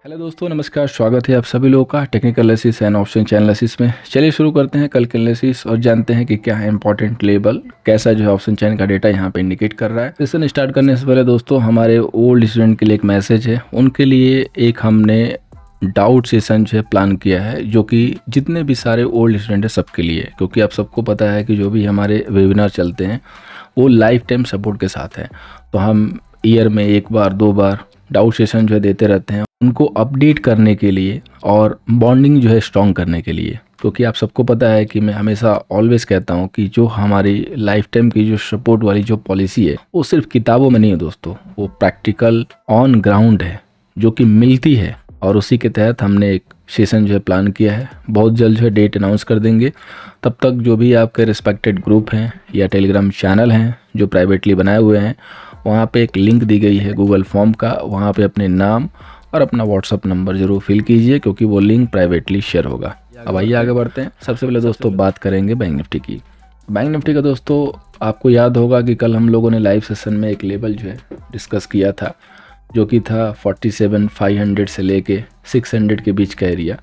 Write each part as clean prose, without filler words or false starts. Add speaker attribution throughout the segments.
Speaker 1: Hello दोस्तों, नमस्कार। स्वागत है आप सभी लोगों का technical analysis and option channel analysis में। चलिए शुरू करते हैं कल के एनालिसिस और जानते हैं कि क्या है इंपॉर्टेंट लेबल, कैसा जो है ऑप्शन चैन का डेटा यहाँ पे इंडिकेट कर रहा है। सेशन स्टार्ट करने से पहले दोस्तों हमारे ओल्ड स्टूडेंट के लिए एक मैसेज है। उनके लिए एक हमने डाउट सेशन जो है प्लान किया है, जो कि जितने भी सारे ओल्ड स्टूडेंट है सबके लिए, क्योंकि आप सबको पता है कि जो भी हमारे वेबिनार चलते हैं वो लाइफ टाइम सपोर्ट के साथ है। तो हम ईयर में एक बार दो बार डाउट सेशन जो है देते रहते हैं, उनको अपडेट करने के लिए और बॉन्डिंग जो है स्ट्रॉन्ग करने के लिए। क्योंकि आप सबको पता है कि मैं हमेशा ऑलवेज कहता हूँ कि जो हमारी लाइफ टाइम की जो सपोर्ट वाली जो पॉलिसी है वो सिर्फ किताबों में नहीं है दोस्तों, वो प्रैक्टिकल ऑन ग्राउंड है जो कि मिलती है। और उसी के तहत हमने एक सेशन जो है प्लान किया है। बहुत जल्द जो है डेट अनाउंस कर देंगे। तब तक जो भी आपके रिस्पेक्टेड ग्रुप हैं या टेलीग्राम चैनल हैं जो प्राइवेटली बनाए हुए हैं, वहाँ पे एक लिंक दी गई है गूगल फॉर्म का, वहाँ पे अपने नाम और अपना व्हाट्सअप नंबर जरूर फिल कीजिए, क्योंकि वो लिंक प्राइवेटली शेयर होगा। अब आइए आगे बढ़ते हैं। सबसे पहले दोस्तों बात करेंगे बैंक निफ्टी की। बैंक निफ्टी का दोस्तों आपको याद होगा कि कल हम लोगों ने लाइव सेशन में एक लेवल जो है डिस्कस किया था, जो कि था 47,500 से लेके 600 के बीच का एरिया।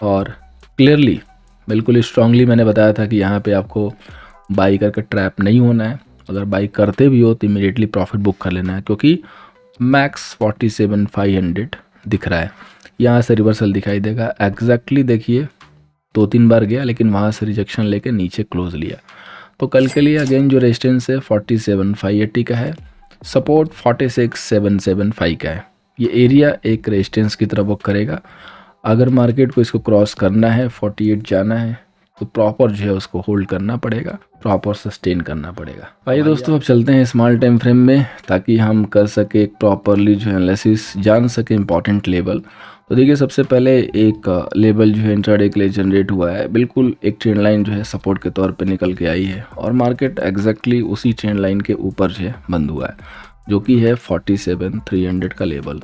Speaker 1: और क्लियरली बिल्कुल स्ट्रांगली मैंने बताया था कि यहाँ पे आपको बाई करके ट्रैप नहीं होना है। अगर बाई करते भी हो तो इमीडिएटली प्रॉफिट बुक कर लेना है, क्योंकि मैक्स 47,500 दिख रहा है। यहाँ से रिवर्सल दिखाई देगा। एग्जैक्टली देखिए 2-3 बार गया, लेकिन वहाँ से रिजेक्शन लेके नीचे क्लोज लिया। तो कल के लिए अगेन जो रेजिस्टेंस है 47,580 का है, सपोर्ट 46,775 का है। ये एरिया एक रेजिस्टेंस की तरफ वर्क करेगा। अगर मार्केट को इसको क्रॉस करना है, 48 जाना है, तो प्रॉपर जो है उसको होल्ड करना पड़ेगा, प्रॉपर सस्टेन करना पड़ेगा। आइए दोस्तों अब चलते हैं स्मॉल टाइम फ्रेम में, ताकि हम कर सके एक प्रॉपरली जो है एनालिसिस, जान सके इंपॉर्टेंट लेवल। तो देखिए सबसे पहले एक लेवल जो है इंट्राडे के लिए जनरेट हुआ है। बिल्कुल एक ट्रेंड लाइन जो है सपोर्ट के तौर पे निकल के आई है, और मार्केट एग्जैक्टली उसी ट्रेंड लाइन के ऊपर जो है बंद हुआ है, जो कि है 47,300 का लेवल।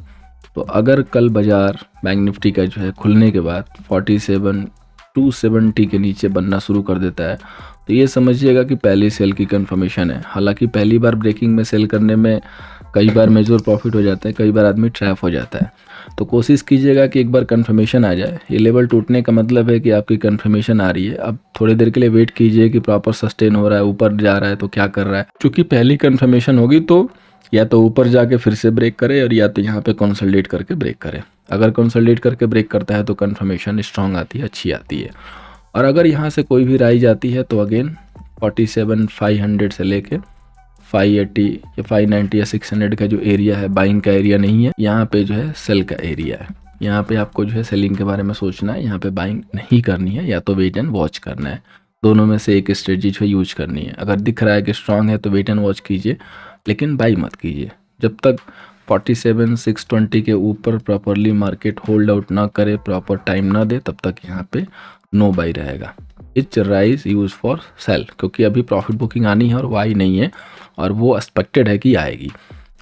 Speaker 1: तो अगर कल बाजार बैंक निफ्टी का जो है खुलने के बाद 47,270 के नीचे बनना शुरू कर देता है, तो ये समझिएगा कि पहली सेल की कंफर्मेशन है। हालांकि पहली बार ब्रेकिंग में सेल करने में कई बार मेजर प्रॉफिट हो जाता है, कई बार आदमी ट्रैप हो जाता है। तो कोशिश कीजिएगा कि एक बार कंफर्मेशन आ जाए। ये लेवल टूटने का मतलब है कि आपकी कंफर्मेशन आ रही है। अब थोड़ी देर के लिए वेट कीजिए कि प्रॉपर सस्टेन हो रहा है, ऊपर जा रहा है तो क्या कर रहा है। क्योंकि पहली कंफर्मेशन होगी तो या तो ऊपर जाके फिर से ब्रेक करे, और या तो यहाँ पे कंसोलिडेट करके ब्रेक करे। अगर कंसोलिडेट करके ब्रेक करता है तो कंफर्मेशन स्ट्रांग आती है, अच्छी आती है। और अगर यहाँ से कोई भी राइज आती है तो अगेन 47,500 से लेके 580 या 590 या 600 का जो एरिया है, बाइंग का एरिया नहीं है, यहाँ पे जो है सेल का एरिया है। यहाँ पे आपको जो है सेलिंग के बारे में सोचना है, यहाँ पे बाइंग नहीं करनी है, या तो वेट एंड वॉच करना है। दोनों में से एक स्ट्रेटजी जो है यूज करनी है। अगर दिख रहा है कि स्ट्रांग है तो वेट एंड वॉच कीजिए, लेकिन बाई मत कीजिए। जब तक 47,620 के ऊपर प्रॉपरली मार्केट होल्ड आउट ना करे, प्रॉपर टाइम ना दे, तब तक यहाँ पे नो बाई रहेगा। It's rise use for sale, क्योंकि अभी प्रॉफिट बुकिंग आनी है और वो आई नहीं है, और वो एक्सपेक्टेड है कि आएगी।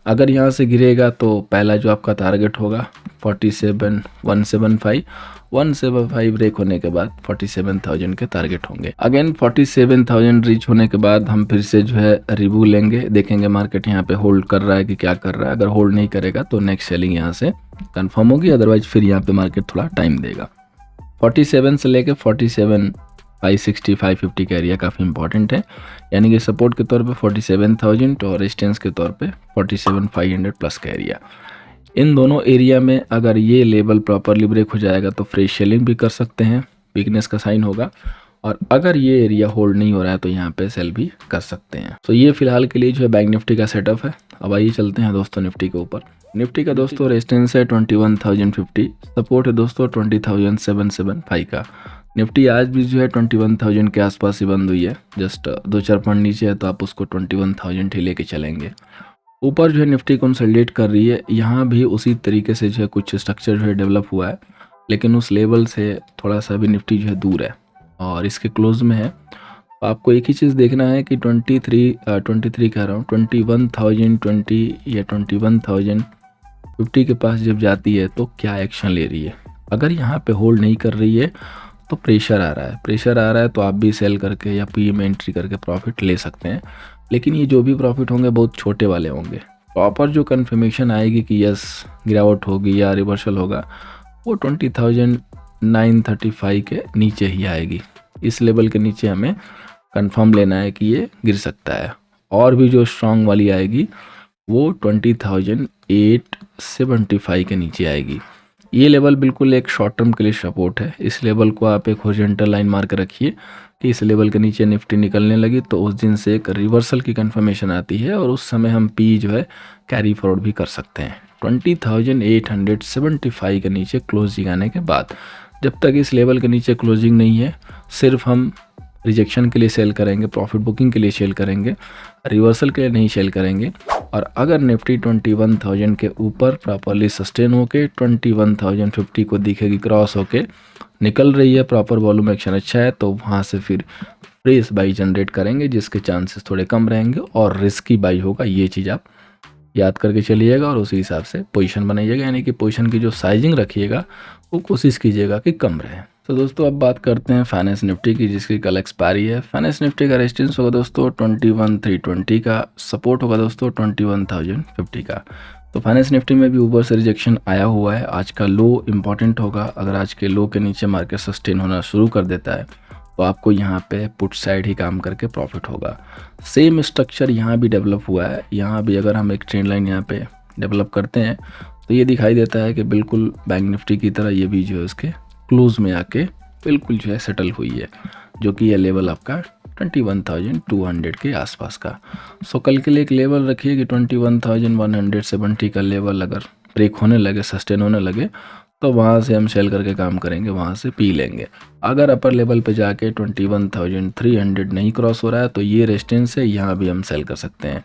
Speaker 1: अगर यहाँ से गिरेगा तो पहला जो आपका टारगेट होगा 47,175, 175 ब्रेक होने के बाद 47,000 के टारगेट होंगे। अगेन 47,000 रीच होने के बाद हम फिर से जो है रिव्यू लेंगे, देखेंगे मार्केट यहाँ पे होल्ड कर रहा है कि क्या कर रहा है। अगर होल्ड नहीं करेगा तो नेक्स्ट सेलिंग यहाँ से कंफर्म होगी, अदरवाइज फिर यहाँ पे मार्केट थोड़ा टाइम देगा। 47 से लेके 47,560 550 का एरिया काफ़ी इंपॉर्टेंट है, यानी कि सपोर्ट के तौर पे 47,000 और रेजिस्टेंस के तौर पे 47,500 प्लस का एरिया। इन दोनों एरिया में अगर ये लेवल प्रॉपरली ब्रेक हो जाएगा तो फ्रेश सेलिंग भी कर सकते हैं, वीकनेस का साइन होगा। और अगर ये एरिया होल्ड नहीं हो रहा है तो यहाँ पे सेल भी कर सकते हैं। तो ये फिलहाल के लिए जो है बैंक निफ्टी का सेटअप है। अब आइए चलते हैं दोस्तों निफ्टी के ऊपर। निफ्टी का दोस्तों रेजिस्टेंस है 21,050, सपोर्ट है दोस्तों 20,775 का। निफ्टी आज भी जो है 21,000 के आसपास ही बंद हुई है, जस्ट 2-4 पॉइंट नीचे है, तो आप उसको 21,000 ही लेके चलेंगे। ऊपर जो है निफ्टी कंसोलिडेट कर रही है, यहाँ भी उसी तरीके से जो है कुछ स्ट्रक्चर जो है डेवलप हुआ है, लेकिन उस लेवल से थोड़ा सा भी निफ्टी जो है दूर है और इसके क्लोज में है। तो आपको एक ही चीज़ देखना है कि 23 कह रहा हूँ 21,020 या 21,050 के पास जब जाती है तो क्या एक्शन ले रही है। अगर यहाँ पे होल्ड नहीं कर रही है तो प्रेशर आ रहा है तो आप भी सेल करके या पी में एंट्री करके प्रॉफिट ले सकते हैं, लेकिन ये जो भी प्रॉफिट होंगे बहुत छोटे वाले होंगे, प्रॉपर जो कन्फर्मेशन आएगी कि यस गिरावट होगी या रिवर्सल होगा, वो 20,935 के नीचे ही आएगी। इस लेवल के नीचे हमें कंफर्म लेना है कि ये गिर सकता है। और भी जो स्ट्रॉन्ग वाली आएगी वो 20,875 के नीचे आएगी। ये लेवल बिल्कुल एक शॉर्ट टर्म के लिए सपोर्ट है। इस लेवल को आप एक हॉरिजॉन्टल लाइन मार कर रखिए कि इस लेवल के नीचे निफ्टी निकलने लगी तो उस दिन से एक रिवर्सल की कंफर्मेशन आती है और उस समय हम पी जो है कैरी फॉरवर्ड भी कर सकते हैं 20,875 के नीचे क्लोजिंग आने के बाद। जब तक इस लेवल के नीचे क्लोजिंग नहीं है, सिर्फ हम रिजेक्शन के लिए सेल करेंगे, प्रॉफिट बुकिंग के लिए सेल करेंगे, रिवर्सल के लिए नहीं सेल करेंगे। और अगर निफ्टी 21,000 के ऊपर प्रॉपरली सस्टेन होके 21,050 को दिखेगी क्रॉस होके निकल रही है, प्रॉपर वॉल्यूम एक्शन अच्छा है, तो वहाँ से फिर फ्रेश बाई जनरेट करेंगे जिसके चांसेस थोड़े कम रहेंगे और रिस्की बाई होगा। ये चीज़ आप याद करके चलिएगा और उसी हिसाब से पोजीशन बनाइएगा, यानी कि पोजीशन की जो साइजिंग रखिएगा वो कोशिश कीजिएगा कि कम रहे। तो दोस्तों अब बात करते हैं फाइनेंस निफ्टी की, जिसकी कल एक्सपायरी है। फाइनेंस निफ्टी का रेजिस्टेंस होगा दोस्तों 21,320 का, सपोर्ट होगा दोस्तों 21,050 का। तो फाइनेंस निफ्टी में भी ऊपर से रिजेक्शन आया हुआ है। आज का लो इंपॉर्टेंट होगा। अगर आज के लो के नीचे मार्केट सस्टेन होना शुरू कर देता है तो आपको यहाँ पे पुट साइड ही काम करके प्रॉफिट होगा। सेम स्ट्रक्चर यहाँ भी डेवलप हुआ है। यहाँ भी अगर हम एक ट्रेंड लाइन यहाँ पे डेवलप करते हैं तो ये दिखाई देता है कि बिल्कुल बैंक निफ्टी की तरह ये भी जो है उसके क्लोज में आके बिल्कुल जो है सेटल हुई है, जो कि यह लेवल आपका 21,200 के आसपास का। सो कल के लिए एक लेवल रखिए कि 21,170 का लेवल अगर ब्रेक होने लगे, सस्टेन होने लगे, तो वहाँ से हम सेल करके काम करेंगे, वहाँ से पी लेंगे। अगर अपर लेवल पे जाके 21,300 नहीं क्रॉस हो रहा है तो ये रेजिस्टेंस है, यहाँ भी हम सेल कर सकते हैं।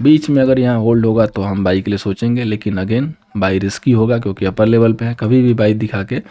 Speaker 1: बीच में अगर यहाँ होल्ड होगा तो हम बाई के लिए सोचेंगे, लेकिन अगेन बाई रिस्की होगा क्योंकि अपर लेवल पे है, कभी भी बाई दिखा के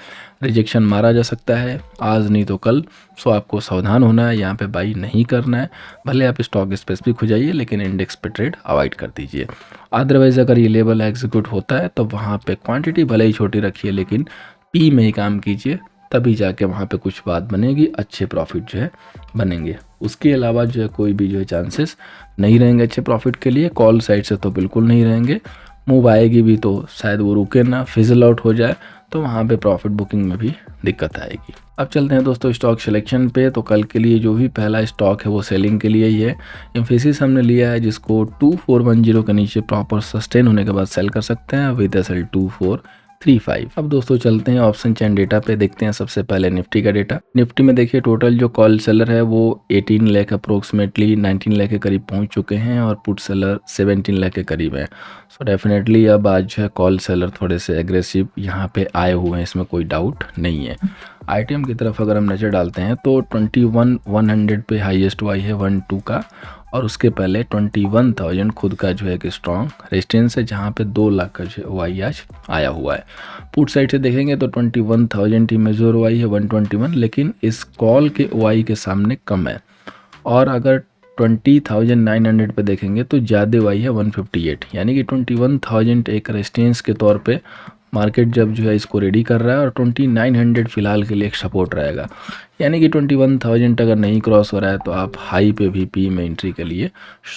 Speaker 1: रिजेक्शन मारा जा सकता है, आज नहीं तो कल। सो आपको सावधान होना है, यहाँ पे बाई नहीं करना है। भले आप स्टॉक स्पेसिफिक हो जाइए लेकिन इंडेक्स पे ट्रेड अवॉइड कर दीजिए। अदरवाइज अगर ये लेवल एग्जीक्यूट होता है तो वहाँ पे क्वांटिटी भले ही छोटी रखिए लेकिन पी में ही काम कीजिए, तभी जाके वहाँ पे कुछ बात बनेगी, अच्छे प्रॉफिट जो है बनेंगे। उसके अलावा जो है कोई भी जो है चांसेस नहीं रहेंगे अच्छे प्रॉफिट के लिए। कॉल साइड से तो बिल्कुल नहीं रहेंगे। मूव आएगी भी तो शायद वो रुके ना, फिजल आउट हो जाए, तो वहाँ पे प्रॉफिट बुकिंग में भी दिक्कत आएगी। अब चलते हैं दोस्तों स्टॉक सिलेक्शन पे। तो कल के लिए जो भी पहला स्टॉक है वो सेलिंग के लिए ही है। एम्फेसिस हमने लिया है जिसको 2410 के नीचे प्रॉपर सस्टेन होने के बाद सेल कर सकते हैं विद एसएल 2435। अब दोस्तों चलते हैं ऑप्शन चेन डेटा पे, देखते हैं सबसे पहले निफ्टी का डेटा। निफ्टी में देखिए टोटल जो कॉल सेलर है वो 18 लाख अप्रोक्सीमेटली 19 लाख के करीब पहुंच चुके हैं और पुट सेलर 17 लाख के करीब है। सो डेफिनेटली अब आज जो है कॉल सेलर थोड़े से एग्रेसिव यहाँ पे आए हुए हैं, इसमें कोई डाउट नहीं है। आईटीएम की तरफ अगर हम नज़र डालते हैं तो 21,100 पे हाईएस्ट वाई है 1-2 का, और उसके पहले 21,000 खुद का जो है एक स्ट्रॉन्ग रेजिस्टेंस है जहाँ पे 2 लाख का जो वाई आज आया हुआ है। पुट साइड से देखेंगे तो 21,000 ही मेजर वाई है 121, लेकिन इस कॉल के वाई के सामने कम है। और अगर 20,900 पे देखेंगे तो ज़्यादा वाई है 158, यानी कि 21,000 एक रेजिस्टेंस के तौर पे मार्केट जब जो है इसको रेडी कर रहा है और 2900 फिलहाल के लिए एक सपोर्ट रहेगा। यानी कि 21,000 अगर नहीं क्रॉस हो रहा है तो आप हाई पे भी पी में एंट्री के लिए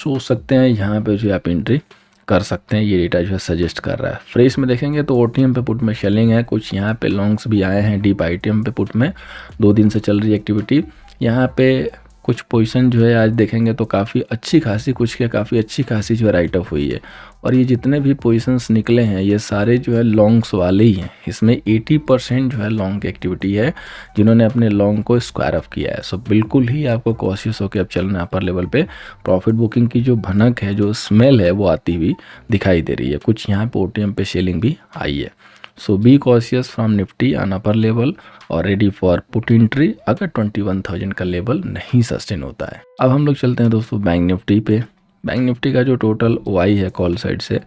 Speaker 1: सोच सकते हैं, यहाँ पे जो आप एंट्री कर सकते हैं। ये डेटा जो है सजेस्ट कर रहा है। फ्रेश में देखेंगे तो ओटीएम पे पुट में सेलिंग है, कुछ यहाँ पे लॉन्ग्स भी आए हैं डीप आईटीएम पे पुट में, 2 दिन से चल रही एक्टिविटी। यहाँ पे कुछ पोजीशन जो है आज देखेंगे तो काफ़ी अच्छी खासी, कुछ के काफ़ी अच्छी खासी जो है राइट ऑफ हुई है। और ये जितने भी पोजीशंस निकले हैं ये सारे जो है लॉन्ग्स वाले ही हैं। इसमें 80% जो है लॉन्ग की एक्टिविटी है जिन्होंने अपने लॉन्ग को स्क्वायर ऑफ किया है। सो बिल्कुल ही आपको कॉशियस होकर अब चलना है। अपर लेवल पे प्रॉफिट बुकिंग की जो भनक है, जो स्मेल है वो आती हुई दिखाई दे रही है। कुछ यहाँ पे ओटीएम पे सेलिंग भी आई है। So be cautious from Nifty on upper level और रेडी फॉर पुट एंट्री अगर 21,000 का लेवल नहीं सस्टेन होता है। अब हम लोग चलते हैं दोस्तों बैंक निफ्टी पे। बैंक निफ्टी का जो टोटल वाई है कॉल साइड से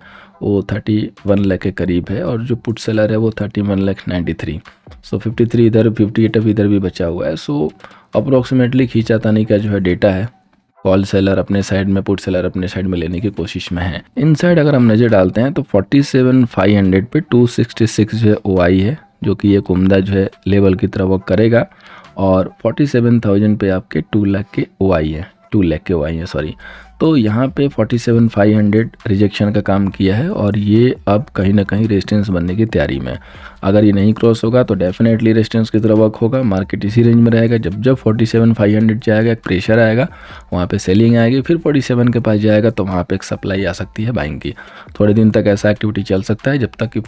Speaker 1: वो 31 लाख के करीब है और जो पुट सेलर है वो 31,93,000। सो 53 इधर, 58 अब इधर भी बचा हुआ है। सो अप्रोक्सीमेटली खींचातानी का जो है डेटा है, कॉल सेलर अपने साइड में, पुट सेलर अपने साइड में लेने की कोशिश में है। इनसाइड अगर हम नज़र डालते हैं तो 47,500 पे 266 जो है ओआई है, जो कि एक उम्दा जो है लेवल की तरह वर्क करेगा। और 47,000 पे आपके 2 लाख के ओआई है। 2 लाख के वो आई है, सॉरी। तो यहाँ पे 47,500 रिजेक्शन का काम किया है और ये अब कहीं ना कहीं रेजिस्टेंस बनने की तैयारी में है। अगर ये नहीं क्रॉस होगा तो डेफिनेटली रेजिस्टेंस की तरफ वर्क होगा, मार्केट इसी रेंज में रहेगा। जब जब 47,500 जाएगा एक प्रेशर आएगा, वहाँ पे सेलिंग आएगी, फिर 47 के पास जाएगा तो वहाँ पे एक सप्लाई आ सकती है बाइंग की। थोड़े दिन तक ऐसा एक्टिविटी चल सकता है जब तक कि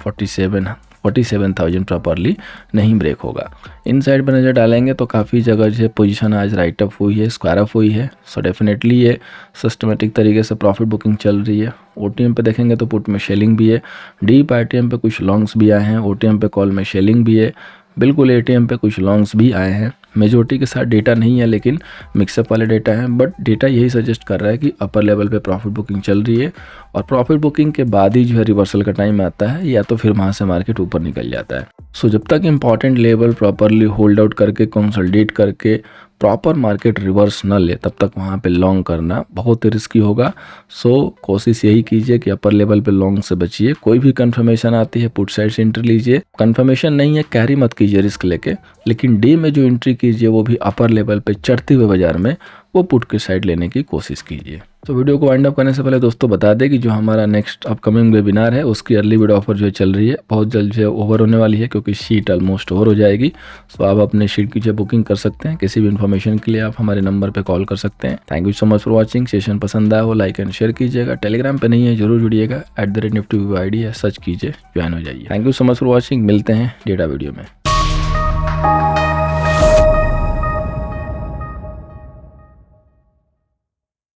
Speaker 1: 47,000 प्रॉपरली नहीं ब्रेक होगा। इन साइड पर नज़र डालेंगे तो काफ़ी जगह जो पोजीशन आज राइट अप हुई है, स्क्वायर अप हुई है। सो डेफिनेटली ये सिस्टमेटिक तरीके से प्रॉफिट बुकिंग चल रही है। ओटीएम पे देखेंगे तो पुट में शेलिंग भी है, डीप आईटीएम पे कुछ लॉन्ग्स भी आए हैं, ओटीएम पे कॉल में शेलिंग भी है, बिल्कुल एटीएम पे कुछ लॉन्ग्स भी आए हैं। मेजोरिटी के साथ डेटा नहीं है लेकिन मिक्सअप वाले डेटा हैं, बट डेटा यही सजेस्ट कर रहा है कि अपर लेवल पे प्रॉफिट बुकिंग चल रही है और प्रॉफिट बुकिंग के बाद ही जो है रिवर्सल का टाइम आता है, या तो फिर वहाँ से मार्केट ऊपर निकल जाता है। सो जब तक important level properly hold out करके कंसोलिडेट करके प्रॉपर मार्केट रिवर्स न ले तब तक वहाँ पे लॉन्ग करना बहुत रिस्की होगा। सो कोशिश यही कीजिए कि अपर लेवल पे लॉन्ग से बचिए। कोई भी कंफर्मेशन आती है पुट साइड से एंट्री लीजिए, कंफर्मेशन नहीं है कैरी मत कीजिए रिस्क लेके, लेकिन डे में जो एंट्री कीजिए वो भी अपर लेवल पे चढ़ते हुए बाजार में वो पुट के साइड लेने की कोशिश कीजिए। तो वीडियो को वाइंड अप करने से पहले दोस्तों बता दें कि जो हमारा नेक्स्ट अपकमिंग वेबिनार है उसकी अर्ली वीडियो ऑफर जो है चल रही है, बहुत जल्द जो है ओवर होने वाली है क्योंकि शीट ऑलमोस्ट ओवर हो जाएगी। सो आप अपने शीट की जो बुकिंग कर सकते हैं। किसी भी इन्फॉर्मेशन के लिए आप हमारे नंबर पर कॉल कर सकते हैं। Thank you so much for watching. Session पसंद आया हो लाइक एंड शेयर कीजिएगा। टेलीग्राम पे नहीं है जरूर जुड़िएगा, @nifty ID है, सर्च कीजिए, ज्वाइन हो जाइए। Thank you so much for watching. मिलते हैं डेटा वीडियो में।